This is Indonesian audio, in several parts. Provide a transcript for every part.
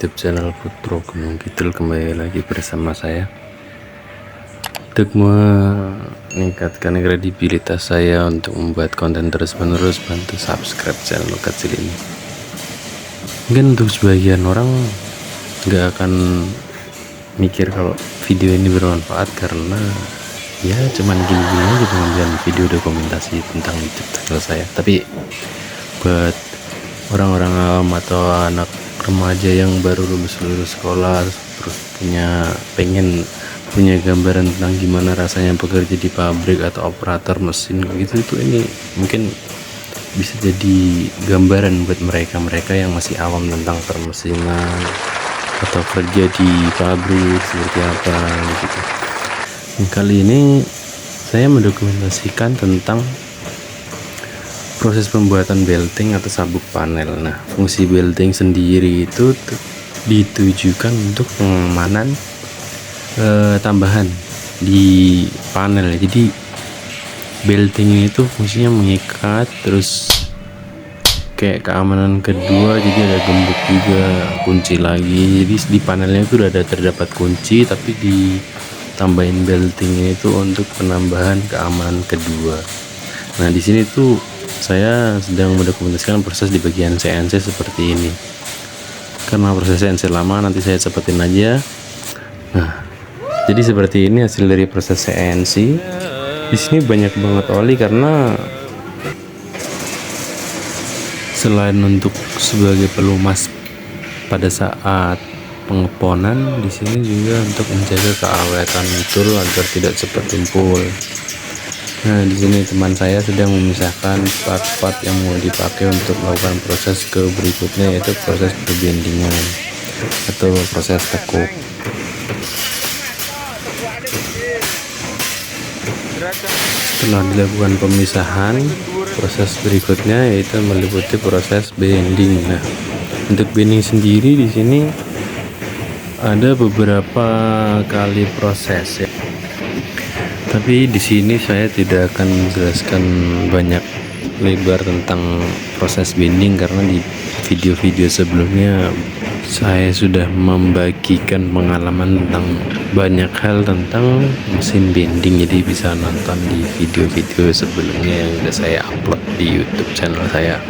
YouTube channel Putra Gunung Kidul. Kembali lagi bersama saya untuk meningkatkan kredibilitas saya untuk membuat konten terus menerus. Bantu subscribe channel kecil ini. Mungkin untuk sebagian orang nggak akan mikir kalau video ini bermanfaat karena ya cuman gini-gini aja, pengambilan video dokumentasi tentang YouTube channel saya. Tapi buat orang-orang awam atau anak remaja yang baru lulus sekolah terus pengen punya gambaran tentang gimana rasanya bekerja di pabrik atau operator mesin gitu, itu ini mungkin bisa jadi gambaran buat mereka yang masih awam tentang permesinan atau kerja di pabrik seperti apa gitu. Kali ini saya mendokumentasikan tentang proses pembuatan belting atau sabuk panel. Nah, fungsi belting sendiri itu ditujukan untuk pengamanan tambahan di panel. Jadi belting itu fungsinya mengikat, terus kayak keamanan kedua, jadi ada gembok juga, kunci lagi. Jadi di panelnya itu udah terdapat kunci, tapi ditambahin beltingnya itu untuk penambahan keamanan kedua. Nah, di sini tuh saya sedang mendokumentasikan proses di bagian CNC seperti ini. Karena proses CNC lama, nanti saya cepetin aja. Nah, jadi seperti ini hasil dari proses CNC. Di sini banyak banget oli karena selain untuk sebagai pelumas pada saat pengeponan, di sini juga untuk menjaga keawetan tool agar tidak cepat tumpul. Nah, di sini teman saya sedang memisahkan part-part yang mau dipakai untuk melakukan proses ke berikutnya, yaitu proses perbendingan atau proses tekuk. Setelah dilakukan pemisahan, proses berikutnya yaitu meliputi proses bending. Nah, untuk bending sendiri di sini ada beberapa kali proses ya. Tapi di sini saya tidak akan menjelaskan banyak lebar tentang proses bending karena di video-video sebelumnya saya sudah membagikan pengalaman tentang banyak hal tentang mesin bending. Jadi bisa nonton di video-video sebelumnya yang sudah saya upload di YouTube channel saya.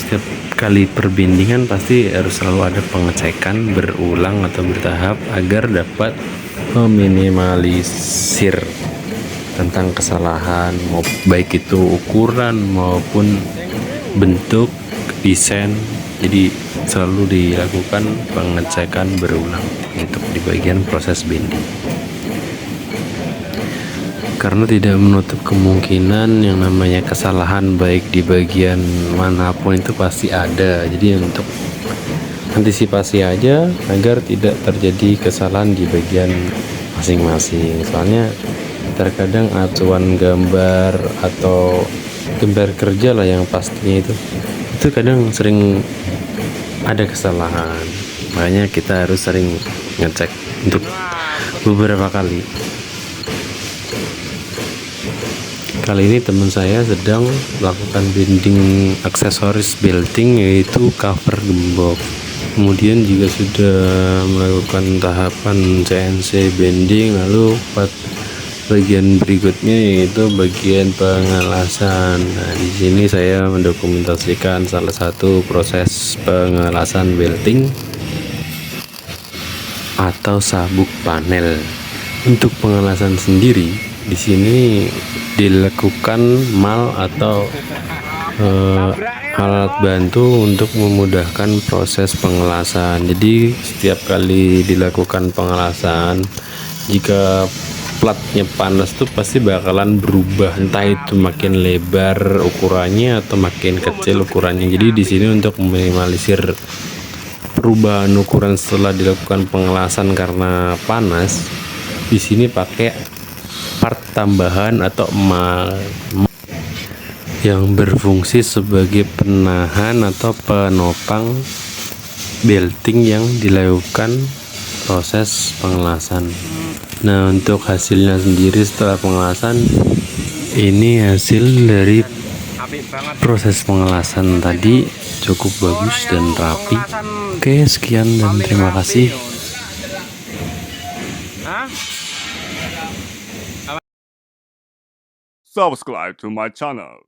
Setiap kali perbendingan pasti harus selalu ada pengecekan berulang atau bertahap agar dapat meminimalisir tentang kesalahan, baik itu ukuran maupun bentuk desain. Jadi selalu dilakukan pengecekan berulang untuk di bagian proses bending, karena tidak menutup kemungkinan yang namanya kesalahan baik di bagian manapun itu pasti ada. Jadi untuk antisipasi aja agar tidak terjadi kesalahan di bagian masing-masing. Soalnya terkadang acuan gambar atau gambar kerja lah yang pastinya itu kadang sering ada kesalahan. Makanya kita harus sering ngecek untuk beberapa kali. Kali ini teman saya sedang melakukan bending aksesoris belting, yaitu cover gembok. Kemudian juga sudah melakukan tahapan CNC bending. Lalu bagian berikutnya yaitu bagian pengelasan. Nah, di sini saya mendokumentasikan salah satu proses pengelasan belting atau sabuk panel. Untuk pengelasan sendiri di sini dilakukan mal atau alat bantu untuk memudahkan proses pengelasan. Jadi setiap kali dilakukan pengelasan, jika platnya panas tuh pasti bakalan berubah, entah itu makin lebar ukurannya atau makin kecil ukurannya. Jadi di sini untuk meminimalisir perubahan ukuran setelah dilakukan pengelasan karena panas, di sini pakai part tambahan atau mal yang berfungsi sebagai penahan atau penopang belting yang dilakukan proses pengelasan. Nah, untuk hasilnya sendiri setelah pengelasan, ini hasil dari apik banget. Proses pengelasan tadi cukup bagus dan rapi. Oke, sekian dan terima kasih. Hah? Subscribe to my channel.